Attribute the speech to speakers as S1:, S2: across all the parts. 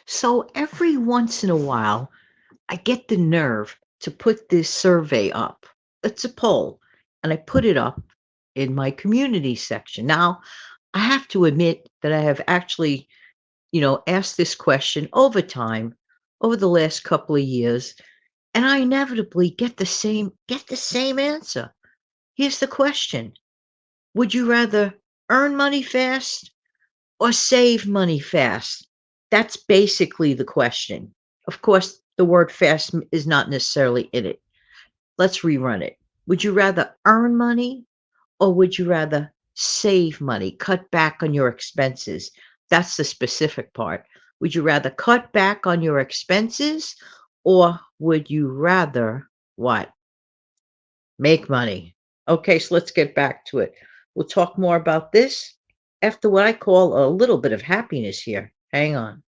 S1: So every once in a while, I get the nerve to put this survey up. It's a poll, and I put it up in my community section. Now, I have to admit that I have actually, asked this question over time, over the last couple of years, and I inevitably get the same answer. Here's the question. Would you rather earn money fast or save money fast? That's basically the question. Of course, the word fast is not necessarily in it. Let's rerun it. Would you rather earn money or would you rather save money, cut back on your expenses? That's the specific part. Would you rather cut back on your expenses or would you rather what? Make money. Okay, so let's get back to it. We'll talk more about this after what I call a little bit of happiness here. Hang on.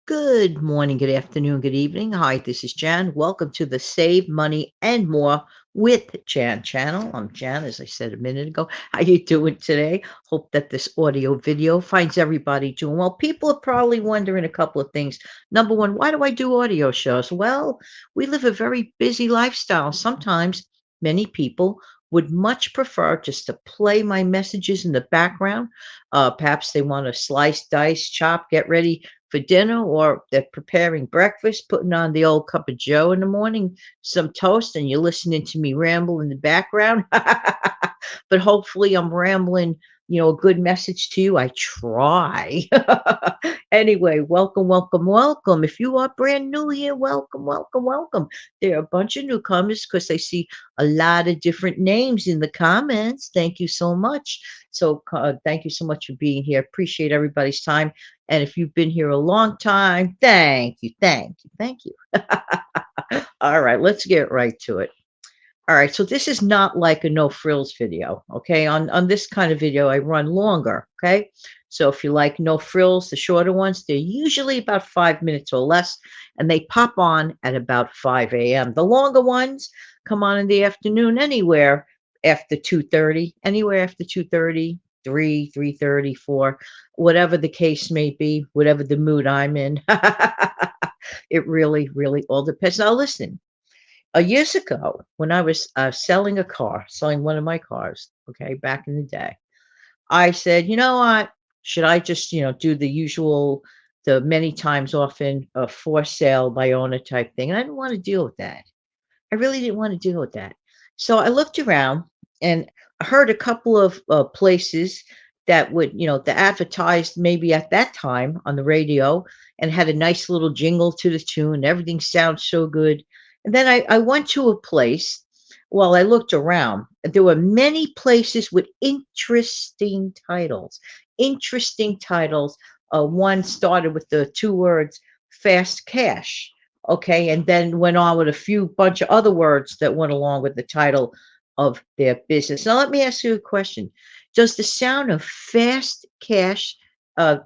S1: Good morning, good afternoon, good evening. Hi, this is Jan. Welcome to the Save Money and More with Jan channel. I'm Jan, as I said a minute ago. How you doing today? Hope that this audio video finds everybody doing well. People are probably wondering a couple of things. Number one, why do I do audio shows? Well, we live a very busy lifestyle. Sometimes many people would much prefer just to play my messages in the background. Perhaps they want to slice, dice, chop, get ready for dinner, or they're preparing breakfast, putting on the old cup of joe in the morning, some toast, and you're listening to me ramble in the background. But hopefully I'm rambling, a good message to you. I try. Anyway, welcome, welcome, welcome. If you are brand new here, welcome, welcome, welcome. There are a bunch of newcomers because I see a lot of different names in the comments. Thank you so much. So thank you so much for being here. Appreciate everybody's time. And if you've been here a long time, thank you, thank you, thank you. All right, let's get right to it. All right, so this is not like a no frills video, okay? On this kind of video, I run longer, okay? So if you like no frills, the shorter ones, they're usually about 5 minutes or less, and they pop on at about 5 a.m. The longer ones come on in the afternoon, anywhere after 2:30, anywhere after 2:30, 3:30, 4, whatever the case may be, whatever the mood I'm in. It really, really all depends. Now, listen, years ago, when I was selling a car, selling one of my cars, okay, back in the day, I said, you know what? Should I just, do the usual, the many times often for sale by owner type thing? And I didn't want to deal with that. I really didn't want to deal with that. So I looked around and I heard a couple of places that would, that advertised maybe at that time on the radio and had a nice little jingle to the tune. Everything sounds so good. And then I went to a place. While I looked around, there were many places with interesting titles. Interesting titles. One started with the two words fast cash. Okay, and then went on with a few bunch of other words that went along with the title of their business. Now, let me ask you a question. Does the sound of fast cash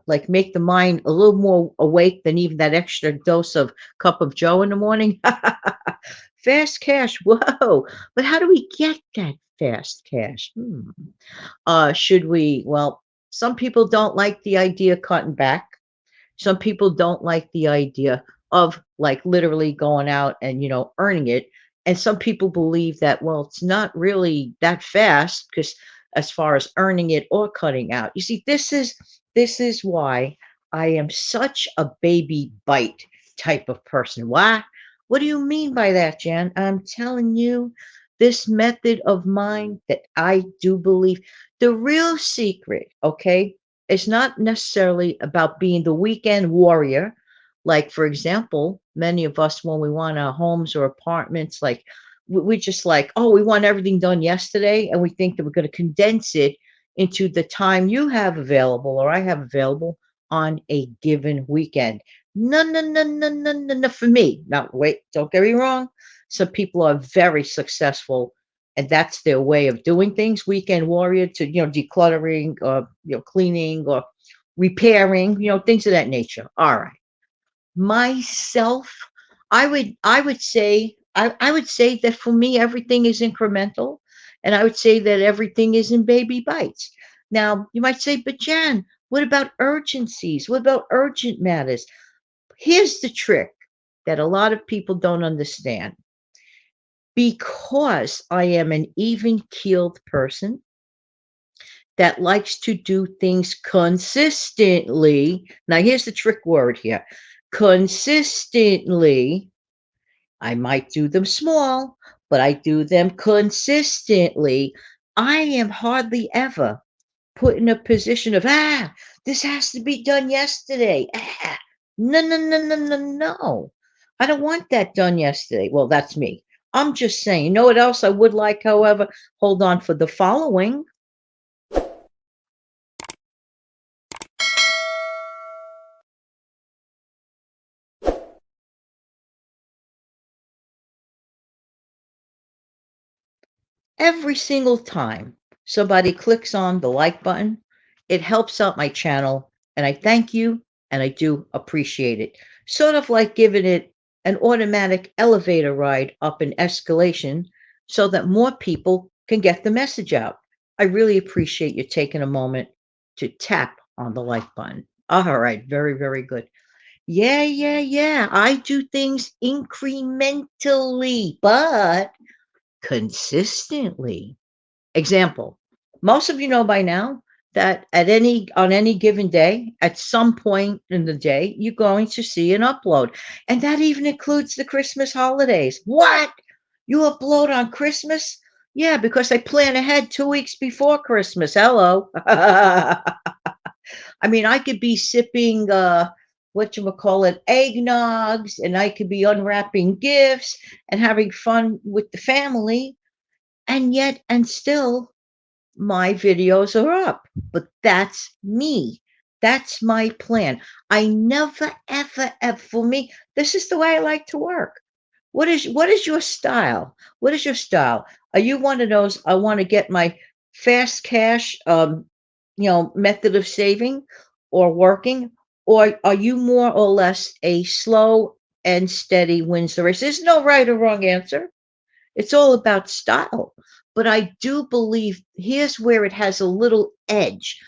S1: like make the mind a little more awake than even that extra dose of cup of joe in the morning? Fast cash, whoa. But how do we get that fast cash? Should we? Well, some people don't like the idea of cutting back. Some people don't like the idea of like literally going out and, earning it. And some people believe that, well, it's not really that fast because as far as earning it or cutting out. You see, this is why I am such a baby bite type of person. Why? What do you mean by that, Jan? I'm telling you, this method of mine that I do believe the real secret, okay, it's not necessarily about being the weekend warrior. Like, for example, many of us, when we want our homes or apartments, like we're just like, oh, we want everything done yesterday, and we think that we're going to condense it into the time you have available or I have available on a given weekend. No, no, no, no, no, no, no. For me, now wait, don't get me wrong. Some people are very successful, and that's their way of doing things. Weekend warrior to decluttering or cleaning or repairing, things of that nature. All right. Myself, I would say that for me everything is incremental, and I would say that everything is in baby bites. Now, you might say, but Jan, what about urgencies? What about urgent matters? Here's the trick that a lot of people don't understand. Because I am an even keeled person that likes to do things consistently. Now, here's the trick word here consistently. I might do them small, but I do them consistently. I am hardly ever put in a position of, this has to be done yesterday. No, no, no, no, no, no. I don't want that done yesterday. Well, that's me. I'm just saying. You know what else I would like, however? Hold on for the following. Every single time somebody clicks on the like button, it helps out my channel, and I thank you, and I do appreciate it. Sort of like giving it an automatic elevator ride up an escalation so that more people can get the message out. I really appreciate you taking a moment to tap on the like button. All right, very, very good. Yeah, yeah, yeah. I do things incrementally, but consistently. Example, most of you know by now that on any given day, at some point in the day, you're going to see an upload. And that even includes the Christmas holidays. What? You upload on Christmas? Yeah, because I plan ahead 2 weeks before Christmas. Hello. I mean, I could be sipping what you would call it, eggnogs, and I could be unwrapping gifts and having fun with the family, and still my videos are up. But that's me. That's my plan. I never, ever, ever, for me, this is the way I like to work. What is your style? What is your style? Are you one of those, I want to get my fast cash method of saving or working? Or are you more or less a slow and steady wins the race? There's no right or wrong answer. It's all about style. But I do believe here's where it has a little edge.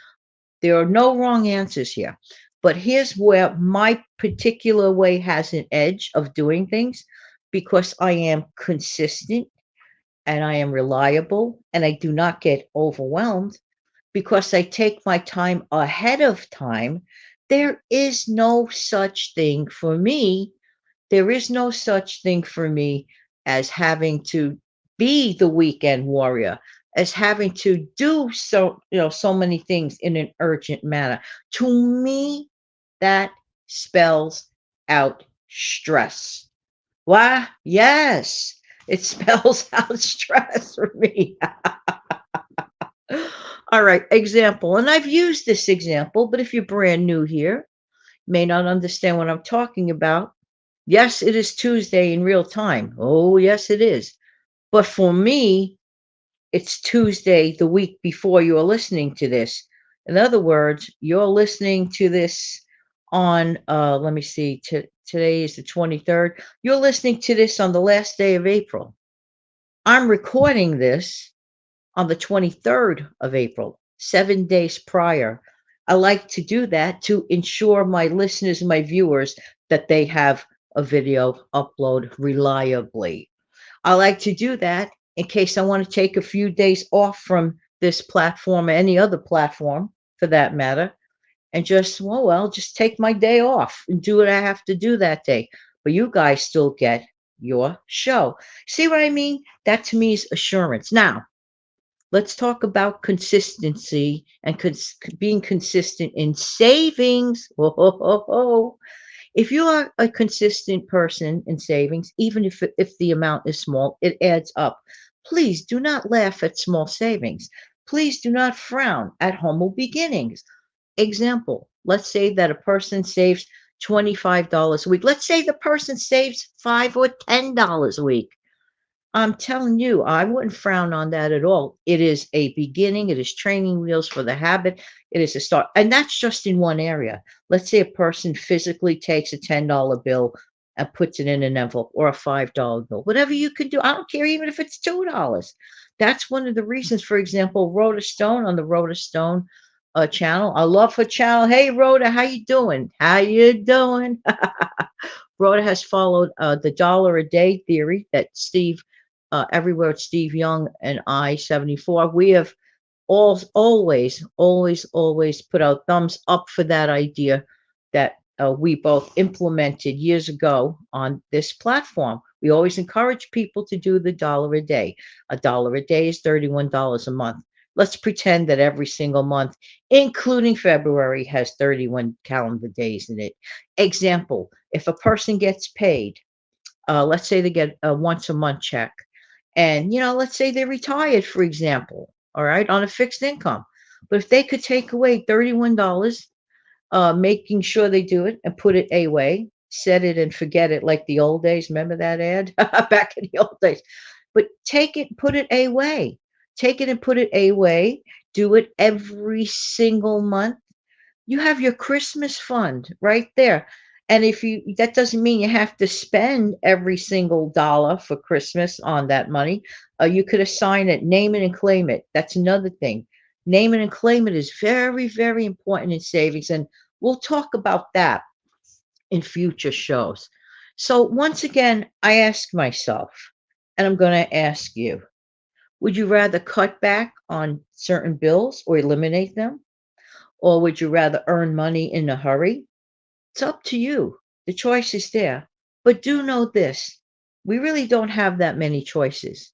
S1: There are no wrong answers here. But here's where my particular way has an edge of doing things, because I am consistent and I am reliable and I do not get overwhelmed because I take my time ahead of time. There is no such thing for me. There is no such thing for me as having to be the weekend warrior, as having to do so many things in an urgent manner. To me, that spells out stress. Why? Yes, it spells out stress for me. All right, example. And I've used this example, but if you're brand new here, you may not understand what I'm talking about. Yes, it is Tuesday in real time. Oh, yes, it is. But for me, it's Tuesday the week before you're listening to this. In other words, you're listening to this on, let me see, today is the 23rd. You're listening to this on the last day of April. I'm recording this on the 23rd of April, 7 days prior. I like to do that to ensure my listeners and my viewers that they have a video upload reliably. I like to do that in case I want to take a few days off from this platform or any other platform for that matter, and just, just take my day off and do what I have to do that day. But you guys still get your show. See what I mean? That to me is assurance. Now, let's talk about consistency and being consistent in savings. Whoa, ho, ho, ho. If you are a consistent person in savings, even if the amount is small, it adds up. Please do not laugh at small savings. Please do not frown at humble beginnings. Example, let's say that a person saves $25 a week. Let's say the person saves 5 or $10 a week. I'm telling you, I wouldn't frown on that at all. It is a beginning. It is training wheels for the habit. It is a start. And that's just in one area. Let's say a person physically takes a $10 bill and puts it in an envelope, or a $5 bill, whatever you can do. I don't care, even if it's $2. That's one of the reasons, for example, Rhoda Stone on the Rhoda Stone channel. I love her channel. Hey, Rhoda, how you doing? How you doing? Rhoda has followed the dollar a day theory that everywhere Steve Young and I, 74, we have always put our thumbs up for that idea that we both implemented years ago on this platform. We always encourage people to do the dollar a day. A dollar a day is $31 a month. Let's pretend that every single month, including February, has 31 calendar days in it. Example, if a person gets paid, let's say they get a once a month check, and let's say they're retired, for example, all right, on a fixed income. But if they could take away $31, making sure they do it and put it away, set it and forget it, like the old days. Remember that ad back in the old days? But take it, put it away. Take it and put it away. Do it every single month. You have your Christmas fund right there. And if you that doesn't mean you have to spend every single dollar for Christmas on that money. You could assign it, name it and claim it. That's another thing. Name it and claim it is very, very important in savings. And we'll talk about that in future shows. So once again, I ask myself, and I'm going to ask you, would you rather cut back on certain bills or eliminate them? Or would you rather earn money in a hurry? It's up to you. The choice is there. But do know this, we really don't have that many choices.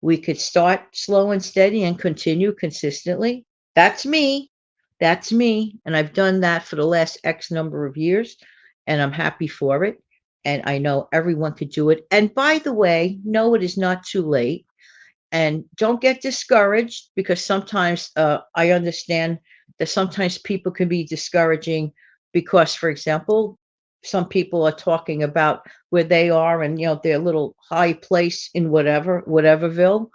S1: We could start slow and steady and continue consistently. That's me. That's me. And I've done that for the last X number of years, and I'm happy for it. And I know everyone could do it. And by the way, no, it is not too late. And don't get discouraged, because sometimes I understand that sometimes people can be discouraging because, for example, some people are talking about where they are and their little high place in whateverville,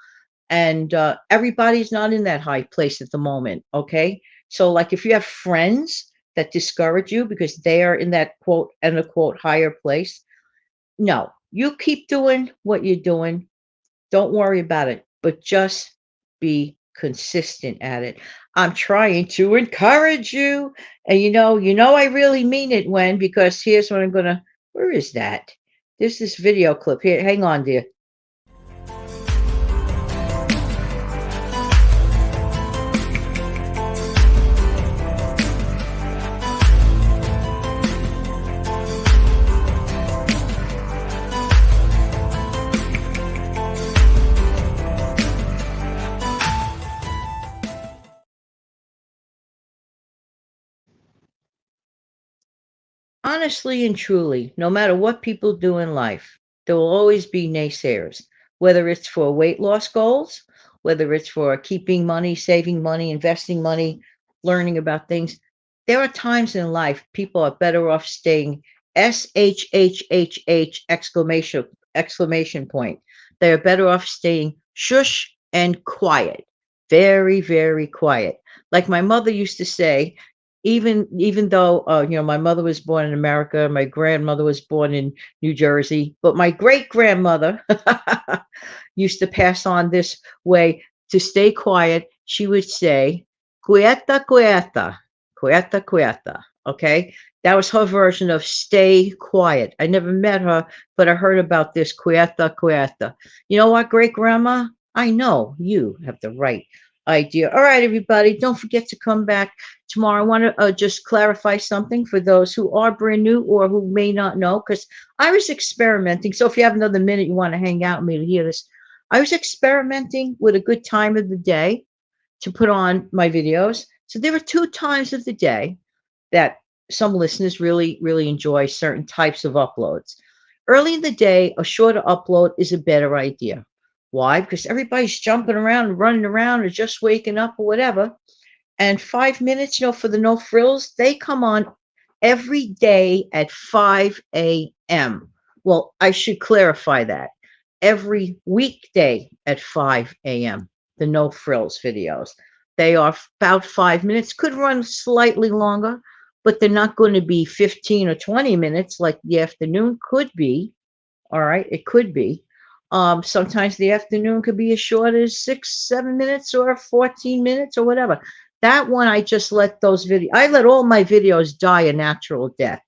S1: and everybody's not in that high place at the moment. Okay, so like if you have friends that discourage you because they are in that quote and a quote higher place, no, you keep doing what you're doing. Don't worry about it, but just be consistent at it. I'm trying to encourage you. And I really mean it, because here's what I'm gonna where is that? There's this video clip here. Hang on, dear. Honestly and truly, no matter what people do in life, there will always be naysayers, whether it's for weight loss goals, whether it's for keeping money, saving money, investing money, learning about things. There are times in life people are better off staying SHHHH exclamation point. They are better off staying shush and quiet. Very, very quiet. Like my mother used to say, even though my mother was born in America, my grandmother was born in New Jersey, but my great grandmother used to pass on this way to stay quiet. She would say, "Quieta, quieta, quieta, quieta." Okay, that was her version of "stay quiet." I never met her, but I heard about this "quieta, quieta." You know what, great grandma? I know you have the right idea. All right, everybody, don't forget to come back tomorrow. I want to just clarify something for those who are brand new or who may not know, because I was experimenting. So if you have another minute, you want to hang out with me to hear this. I was experimenting with a good time of the day to put on my videos. So there were two times of the day that some listeners really enjoy certain types of uploads. Early in the day, a shorter upload is a better idea. Why? Because everybody's jumping around and running around or just waking up or whatever. And 5 minutes, for the no frills, they come on every day at 5 a.m. Well, I should clarify that. Every weekday at 5 a.m., the no frills videos. They are about 5 minutes, could run slightly longer, but they're not going to be 15 or 20 minutes like the afternoon could be. All right, it could be. Sometimes the afternoon could be as short as 6, 7 minutes or 14 minutes or whatever. That one, I just let those videos, I let all my videos die a natural death.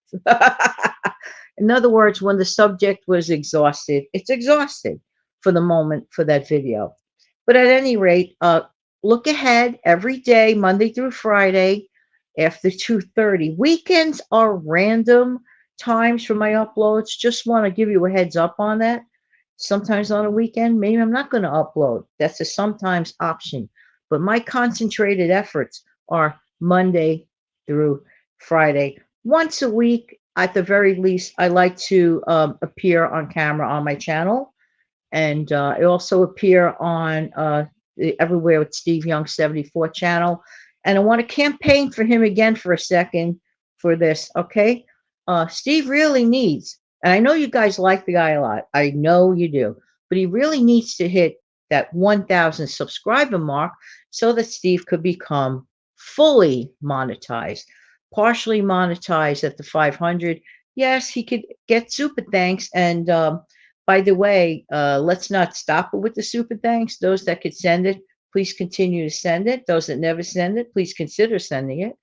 S1: In other words, when the subject was exhausted, it's exhausted for the moment for that video. But at any rate, look ahead every day, Monday through Friday, after 2:30. Weekends are random times for my uploads. Just want to give you a heads up on that. Sometimes on a weekend, maybe I'm not going to upload. That's a sometimes option. But my concentrated efforts are Monday through Friday. Once a week, at the very least, I like to appear on camera on my channel. And I also appear on Everywhere with Steve Young 74 channel. And I want to campaign for him again for a second for this, okay? Steve really needs, and I know you guys like the guy a lot. I know you do, but he really needs to hit that 1,000 subscriber mark so that Steve could become fully monetized, partially monetized at the 500. Yes, he could get super thanks. And by the way, let's not stop it with the super thanks. Those that could send it, please continue to send it. Those that never send it, please consider sending it.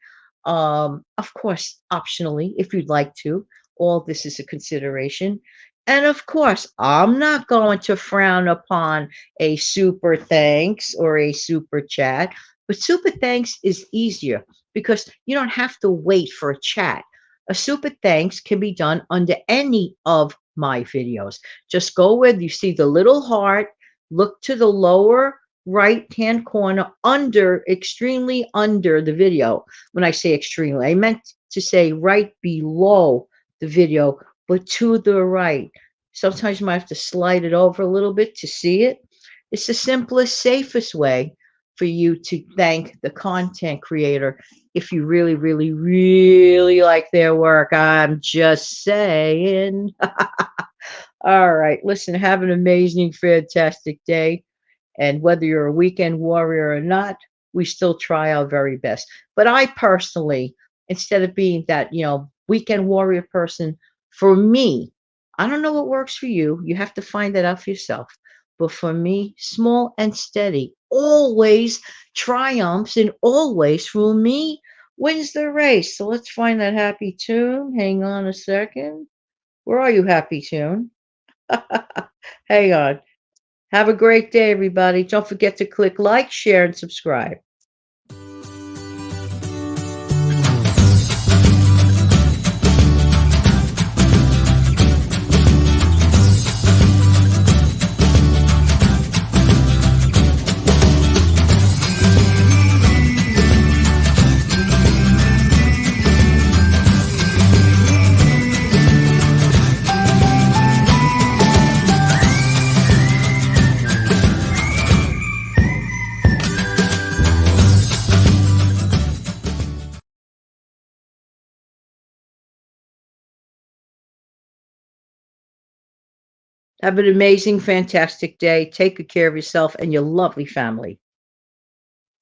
S1: Of course, optionally, if you'd like to. All this is a consideration. And of course, I'm not going to frown upon a super thanks or a super chat, but super thanks is easier because you don't have to wait for a chat. A super thanks can be done under any of my videos. Just go where you see the little heart, look to the lower right hand corner under, extremely under the video. When I say extremely, I meant to say right below the video, but to the right. Sometimes you might have to slide it over a little bit to see it. It's the simplest, safest way for you to thank the content creator if you really like their work. I'm just saying. All right. Listen, have an amazing, fantastic day. And whether you're a weekend warrior or not, we still try our very best. But I personally, instead of being that, weekend warrior person, for me, I don't know what works for you. You have to find that out for yourself. But for me, small and steady always triumphs and always, for me, wins the race. So let's find that happy tune. Hang on a second. Where are you, happy tune? Hang on. Have a great day, everybody. Don't forget to click like, share, and subscribe. Have an amazing, fantastic day. Take good care of yourself and your lovely family.